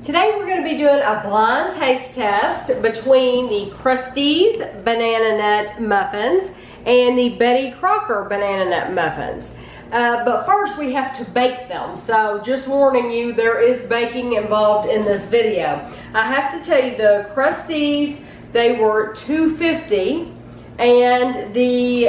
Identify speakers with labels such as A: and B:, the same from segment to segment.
A: Today we're going to be doing a blind taste test between the Krusteaz Banana Nut Muffins and the Betty Crocker Banana Nut Muffins. But first we have to bake them, so just warning you, there is baking involved in this video. I have to tell you, the Krusteaz, they were $2.50, and the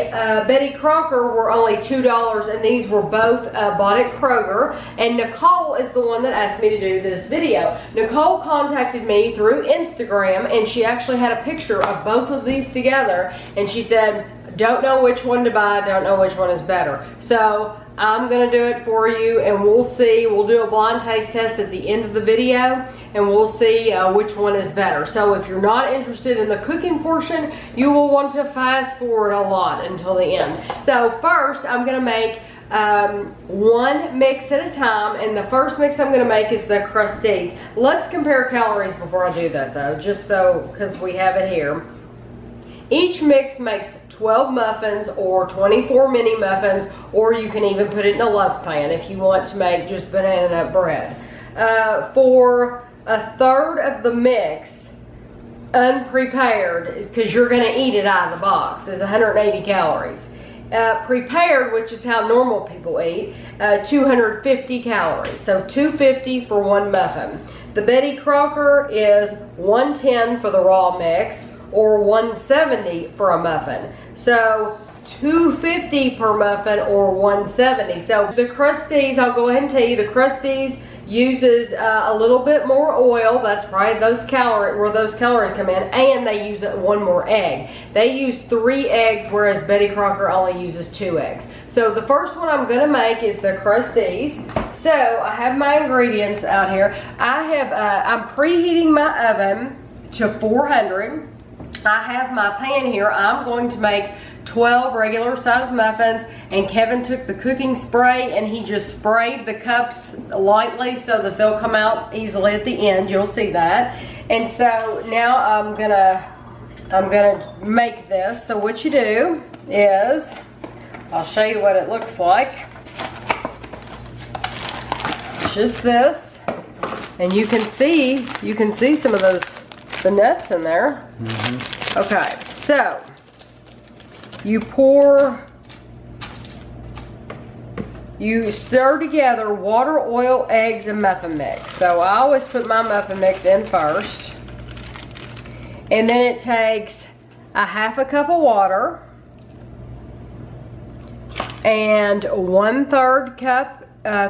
A: Betty Crocker were only $2, and these were both bought at Kroger. And Nicole is the one that asked me to do this video. Nicole contacted me through Instagram, and she actually had a picture of both of these together, and she said, don't know which one to buy, don't know which one is better. So I'm gonna do it for you, and we'll see. We'll do a blind taste test at the end of the video, and we'll see which one is better. So if you're not interested in the cooking portion, you will want to fast forward a lot until the end. So first, I'm gonna make one mix at a time, and the first mix I'm gonna make is the Krusteaz. Let's compare calories before I do that though, just so, because we have it here. Each mix makes 12 muffins or 24 mini muffins, or you can even put it in a loaf pan if you want to make just banana nut bread. For a third of the mix, unprepared, because you're going to eat it out of the box, is 180 calories. Prepared, which is how normal people eat, 250 calories. So 250 for one muffin. The Betty Crocker is 110 for the raw mix, or 170 for a muffin. So 250 per muffin or 170. So the Krusteaz, I'll go ahead and tell you, the Krusteaz uses a little bit more oil. That's probably those calories, where those calories come in, and they use one more egg. They use 3 eggs, whereas Betty Crocker only uses 2 eggs. So the first one I'm gonna make is the Krusteaz. So I have my ingredients out here. I'm preheating my oven to 400. I have my pan here. I'm going to make 12 regular size muffins, and Kevin took the cooking spray and he just sprayed the cups lightly so that they'll come out easily at the end. You'll see that. And so now I'm gonna make this. So what you do is, I'll show you what it looks like. It's just this, and you can see some of the nuts in there. Okay, so you stir together water, oil, eggs, and muffin mix. So I always put my muffin mix in first, and then it takes a half a cup of water and 1/3 cup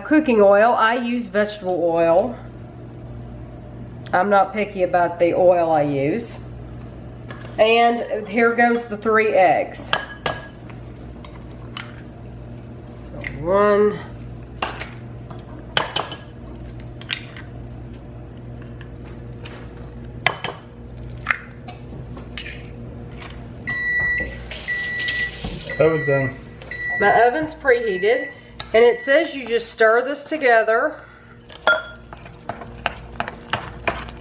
A: cooking oil. I use vegetable oil. I'm not picky about the oil I use. And here goes the 3 eggs. So 1.
B: Oven's done.
A: My oven's preheated, and it says you just stir this together.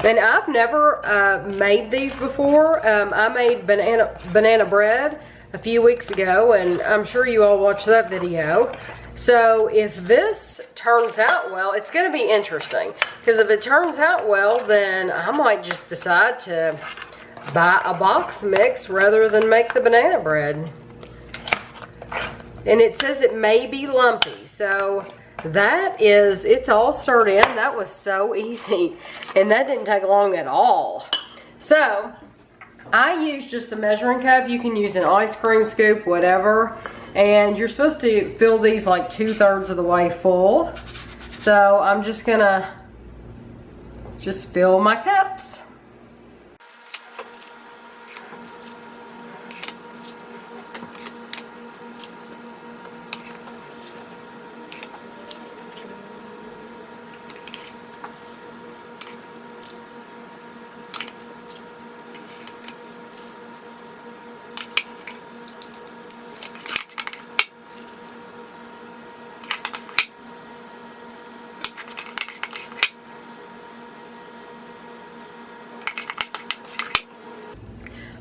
A: And I've never made these before. I made banana bread a few weeks ago, and I'm sure you all watched that video. So if this turns out well, it's going to be interesting. Because if it turns out well, then I might just decide to buy a box mix rather than make the banana bread. And it says it may be lumpy, so it's all stirred in. That was so easy, and that didn't take long at all. So I use just a measuring cup. You can use an ice cream scoop, whatever, and you're supposed to fill these like 2/3 of the way full. So I'm just gonna fill my cups.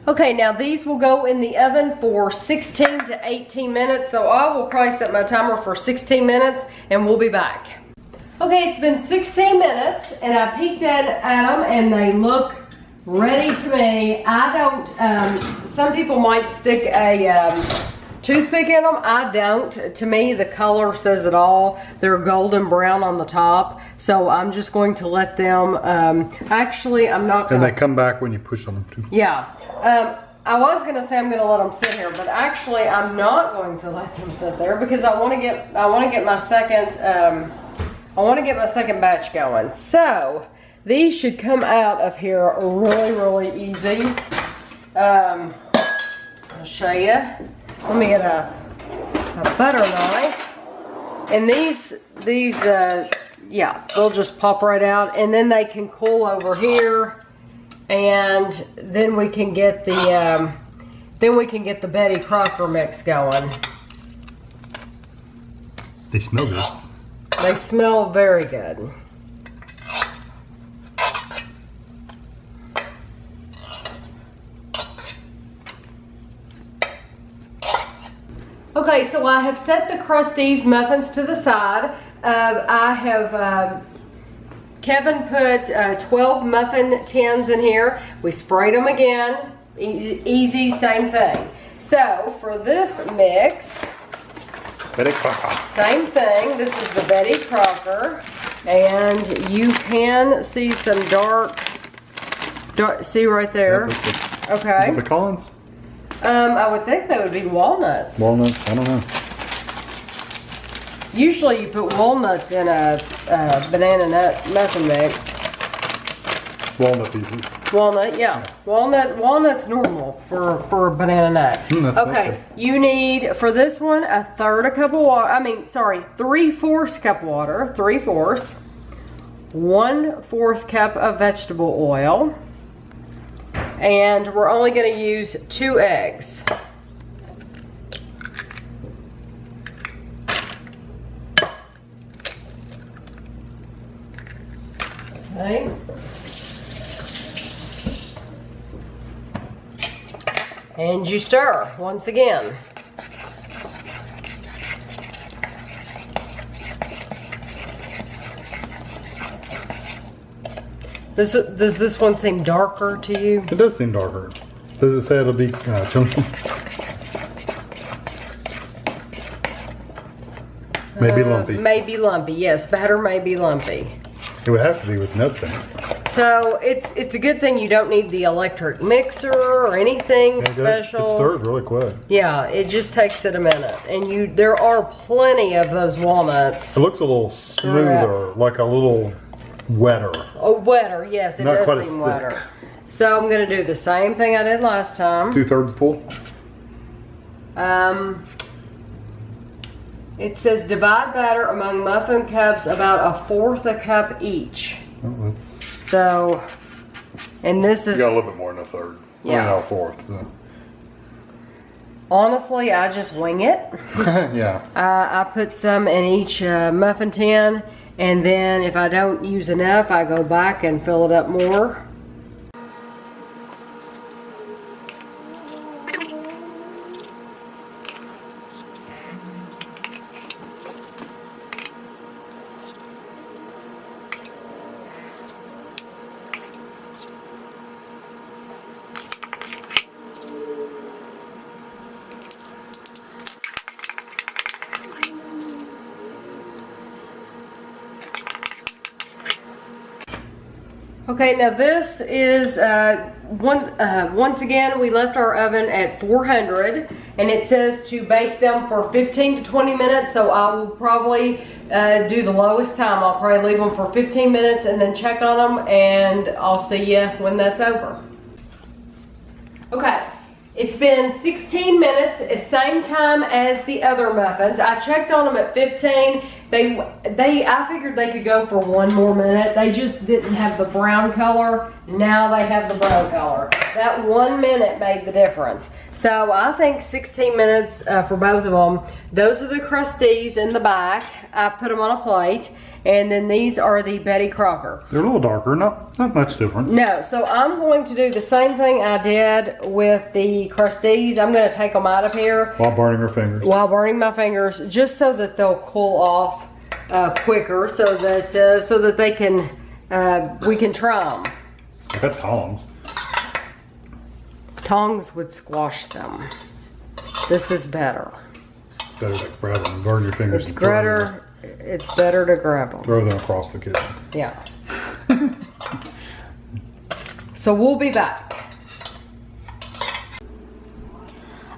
A: Okay, now these will go in the oven for 16 to 18 minutes, so I will probably set my timer for 16 minutes and we'll be back. Okay, it's been 16 minutes and I peeked at them and they look ready to me. I don't, some people might stick a toothpick in them. I don't. To me, the color says it all. They're golden brown on the top. So I'm just going to let them, actually, I'm not going to.
B: And they come back when you push on them too.
A: Yeah. I was going to say I'm going to let them sit here, but actually I'm not going to let them sit there because I want to get my second, I want to get my second batch going. So these should come out of here really, really easy. I'll show you. Let me get a butter knife. And these, yeah, they'll just pop right out. And then they can cool over here. And then we can get the, Betty Crocker mix going.
B: They smell good.
A: They smell very good. Okay, so I have set the Krusteaz muffins to the side. I have, Kevin put 12 muffin tins in here. We sprayed them again. Easy, same thing. So for this mix,
B: Betty Crocker.
A: same thing. This is the Betty Crocker, and you can see some dark. See right there.
B: Yeah,
A: okay.
B: Is it pecans?
A: I would think that would be walnuts.
B: Walnuts? I don't know.
A: Usually you put walnuts in a banana nut muffin mix.
B: Walnut pieces.
A: Walnut, yeah. Walnut's normal for a banana nut.
B: That's
A: okay,
B: good.
A: You need, for this one, a third a cup of water. I mean, sorry, 3/4 cup water. 3/4. 1/4 cup of vegetable oil. And we're only going to use 2 eggs. Okay. And you stir once again. Does this one seem darker to you?
B: It does seem darker. Does it say it'll be chunky? Maybe lumpy.
A: Maybe lumpy, yes. Batter may be lumpy.
B: It would have to be with nut change.
A: So it's a good thing you don't need the electric mixer or anything special.
B: It stirs really quick.
A: Yeah, it just takes it a minute. And there are plenty of those walnuts.
B: It looks a little smoother, like a little wetter.
A: Oh, wetter, yes, it
B: Not quite
A: does
B: as
A: seem
B: thick.
A: wetter. So I'm gonna do the same thing I did last time.
B: 2/3 full.
A: It says divide batter among muffin cups about 1/4 a cup each.
B: Oh, that's.
A: So, and this is.
B: You got a little bit more than 1/3.
A: Yeah.
B: I mean, 1/4. So.
A: Honestly, I just wing it.
B: Yeah.
A: I put some in each muffin tin, and then if I don't use enough, I go back and fill it up more. Okay, now this is once again we left our oven at 400, and it says to bake them for 15 to 20 minutes. So I will probably do the lowest time. I'll probably leave them for 15 minutes and then check on them, and I'll see you when that's over. Okay. It's been 16 minutes, it's same time as the other muffins. I checked on them at 15. I figured they could go for 1 more minute. They just didn't have the brown color. Now they have the brown color. That 1 minute made the difference. So I think 16 minutes for both of them. Those are the Krusteaz in the back. I put them on a plate. And then these are the Betty Crocker.
B: They're a little darker, not much difference.
A: No, so I'm going to do the same thing I did with the Krusteaz. I'm going to take them out of here.
B: While burning your fingers.
A: While burning my fingers, just so that they'll cool off quicker, so that they can we can try them.
B: I got tongs.
A: Tongs would squash them. This is better.
B: It's better to grab them, burn your fingers.
A: It's better to grab them.
B: Throw them across the kitchen.
A: Yeah. So we'll be back.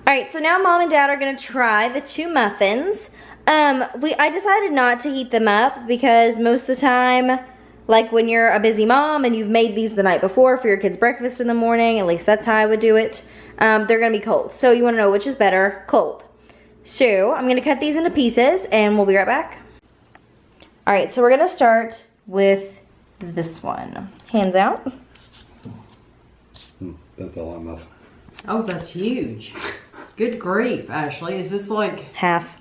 C: All right, so now Mom and Dad are gonna try the 2 muffins. I decided not to heat them up because most of the time, like when you're a busy mom and you've made these the night before for your kids' breakfast in the morning, at least that's how I would do it, they're gonna be cold. So you wanna know which is better, cold. So I'm gonna cut these into pieces and we'll be right back. All right, so we're gonna start with this one. Hands out.
B: That's all I'm muffin.
A: Oh, that's huge. Good grief, Ashley. Is this like...
C: Half.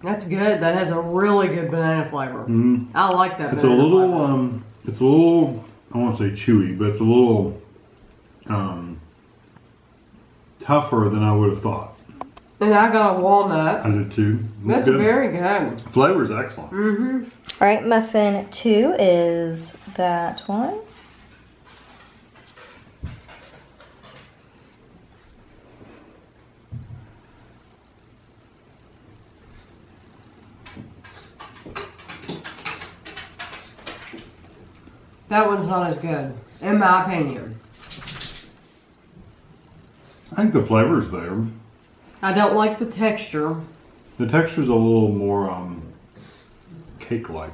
A: That's good. That has a really good banana flavor. I like that.
B: It's a little, I won't say chewy, but it's a little tougher than I would have thought.
A: And I got a walnut.
B: I did too.
A: That's
B: good.
A: very good.
B: Flavor's excellent.
C: All right, muffin 2 is that one.
A: That one's not as good, in my opinion.
B: I think the flavor's there.
A: I don't like the texture.
B: The texture's a little more cake-like.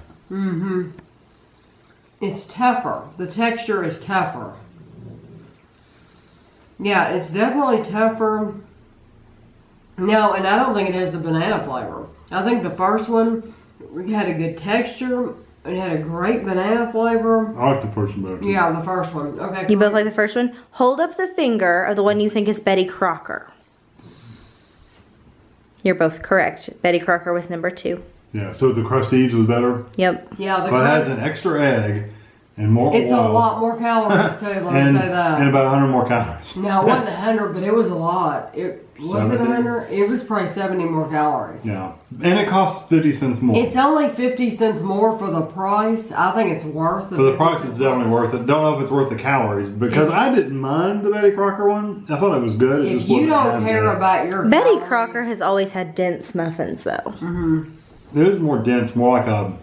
A: It's tougher. The texture is tougher. Yeah, it's definitely tougher. No, and I don't think it has the banana flavor. I think the first one had a good texture. It had a great banana flavor.
B: I like the first one better too.
A: Yeah, the first one. Okay.
C: You both like the first one? Hold up the finger of the one you think is Betty Crocker. You're both correct. Betty Crocker was number 2.
B: Yeah, so the Krusteaz was better.
C: Yep.
A: Yeah,
B: But it has an extra egg and more
A: it's
B: oil.
A: a lot more calories too, let me say that.
B: And about 100 more calories.
A: No, it wasn't 100, but it was a lot. Was it 100? It was probably 70 more calories.
B: Yeah. And it costs 50 cents more.
A: It's only 50 cents more for the price. I think it's worth it.
B: For the price, it's definitely worth it. Don't know if it's worth the calories because I didn't mind the Betty Crocker one. I thought it was good.
A: If you don't care about your
C: Betty
A: calories,
C: Crocker has always had dense muffins though.
B: It is more dense, more like a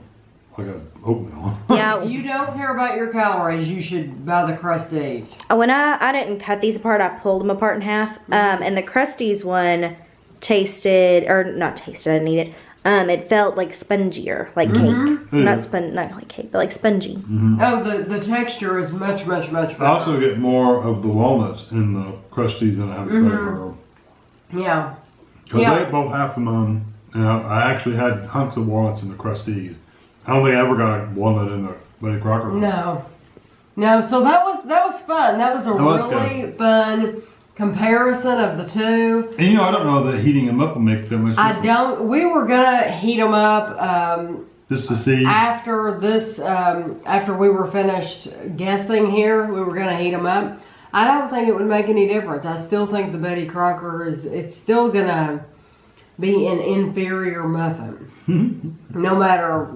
B: oatmeal.
C: Yeah.
A: if you don't care about your calories, you should buy the Krusteaz.
C: When I didn't cut these apart, I pulled them apart in half. And the Krusteaz one tasted, or not tasted, I didn't eat it. It felt like spongier, like cake. Not like cake, but like spongy.
A: Oh, the texture is much, much, much better.
B: I also get more of the walnuts in the Krusteaz than I have the Betty Crocker.
A: Yeah.
B: Because I ate both half of them. And I actually had hunks of walnuts in the Krusteaz. I don't think I ever got a walnut in the Betty Crocker.
A: No, so that was fun. That was a really fun comparison of the two.
B: And I don't know that heating them up will make that much difference.
A: We were gonna heat them up
B: just to see.
A: after this. After we were finished guessing here, we were gonna heat them up. I don't think it would make any difference. I still think the Betty Crocker it's still gonna be an inferior muffin. No matter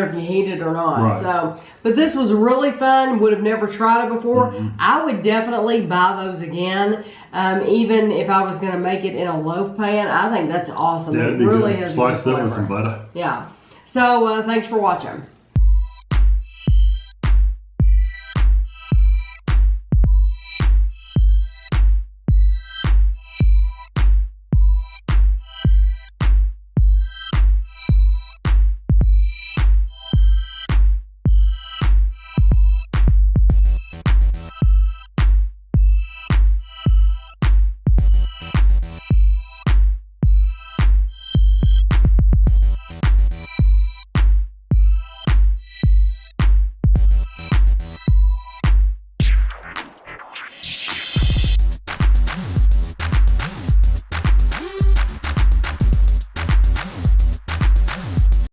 A: if you heat it or not.
B: Right.
A: So, but this was really fun. Would have never tried it before. I would definitely buy those again. Even if I was going to make it in a loaf pan, I think that's awesome.
B: Yeah,
A: it really has
B: sliced
A: good
B: up with
A: flavor.
B: some butter.
A: Yeah. So thanks for watching.